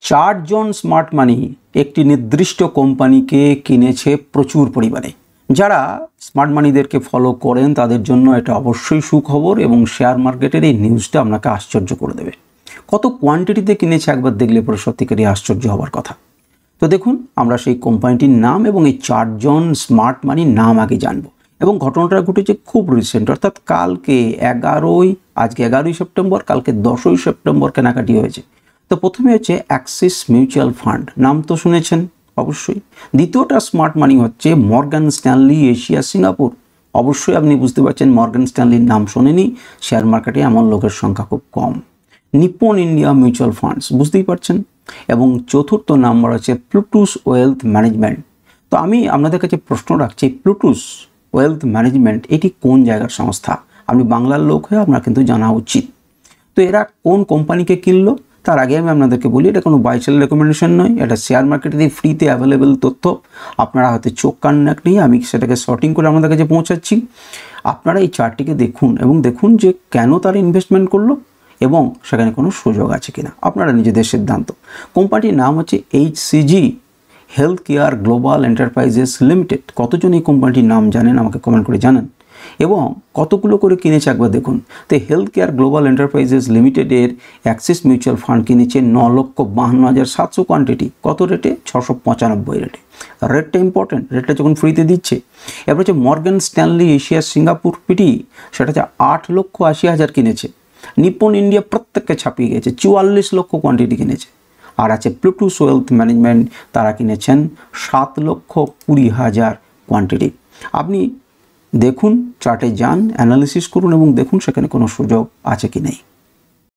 চারজন স্মার্ট মানি একটি নির্দিষ্ট কোম্পানিকে কিনেছে প্রচুর পরিমাণে। যারা স্মার্ট মানিদেরকে ফলো করেন তাদের জন্য এটা অবশ্যই সুখবর এবং শেয়ার মার্কেটের এই নিউজটা আপনাকে আশ্চর্য করে দেবে। কত কোয়ান্টিটিতে কিনেছে একবার দেখলে পরে সত্যিকারই আশ্চর্য হওয়ার কথা। তো দেখুন, আমরা সেই কোম্পানিটির নাম এবং এই চারজন স্মার্ট মানির নাম আগে জানবো। এবং ঘটনাটা ঘটেছে খুব রিসেন্ট, অর্থাৎ কালকে আজকে 11ই সেপ্টেম্বর, কালকে 10ই সেপ্টেম্বর কেনাকাটি হয়েছে। তো প্রথমে হচ্ছে অ্যাক্সিস মিউচুয়াল ফান্ড, নাম তো শুনেছেন অবশ্যই। দ্বিতীয়টা স্মার্ট মানি হচ্ছে মর্গান স্ট্যানলি এশিয়া সিঙ্গাপুর। অবশ্যই আপনি বুঝতে পারছেন মর্গান স্ট্যানলির নাম শোনেনি, শেয়ার মার্কেটে এমন লোকের সংখ্যা খুব কম। নিপ্পন ইন্ডিয়া মিউচুয়াল ফান্ডস, বুঝতেই পারছেন। এবং চতুর্থ নাম্বার হচ্ছে প্লুটুস ওয়েলথ ম্যানেজমেন্ট। তো আমি আপনাদের কাছে প্রশ্ন রাখছি, প্লুটুস ওয়েলথ ম্যানেজমেন্ট এটি কোন জায়গার সংস্থা? আপনি বাংলার লোক হয়ে আপনার কিন্তু জানা উচিত। তো এরা কোন কোম্পানিকে কিনলো তার আগে আমি আপনাদেরকে বলি, এটা কোনো বাই সেল রেকমেন্ডেশন নয়, এটা শেয়ার মার্কেটে ফ্রিতে অ্যাভেলেবেল তথ্য। আপনারা হয়তো চোখ কান নাক নিয়ে আমি সেটাকে শর্টিং করে আপনাদের কাছে পৌঁছাচ্ছি। আপনারা এই চার্টটিকে দেখুন এবং দেখুন যে কেন তারা ইনভেস্টমেন্ট করলো এবং সেখানে কোনো সুযোগ আছে কিনা, আপনারা নিজেদের সিদ্ধান্ত। কোম্পানির নাম হচ্ছে HCG, health care global enterprises limited. কতজন এই কোম্পানিটির নাম জানেন আমাকে কমেন্ট করে জানান, এবং কতগুলো করে কিনেছে একবার দেখুন। তো হেলথ কেয়ার গ্লোবাল এন্টারপ্রাইজেস লিমিটেডের অ্যাক্সিস মিউচুয়াল ফান্ড কিনেছে 9,52,700 কোয়ান্টিটি। কত রেটে? 695 রেটে। রেটটা ইম্পর্টেন্ট, রেটটা যখন ফ্রিতে দিচ্ছে। এরপর হচ্ছে Morgan Stanley Asia Singapore PT, সেটা হচ্ছে 8,80,000 কিনেছে। নিপ্পন ইন্ডিয়া প্রত্যেককে ছাপিয়ে গেছে, 44 লক্ষ কোয়ান্টিটি কিনেছে। আর আছে প্লুটুস ওয়েলথ ম্যানেজমেন্ট, তারা কিনেছেন 7,20,000 কোয়ান্টিটি। আপনি দেখুন, চার্টে যান, অ্যানালিসিস করুন এবং দেখুন সেখানে কোনো সুযোগ আছে কি নেই।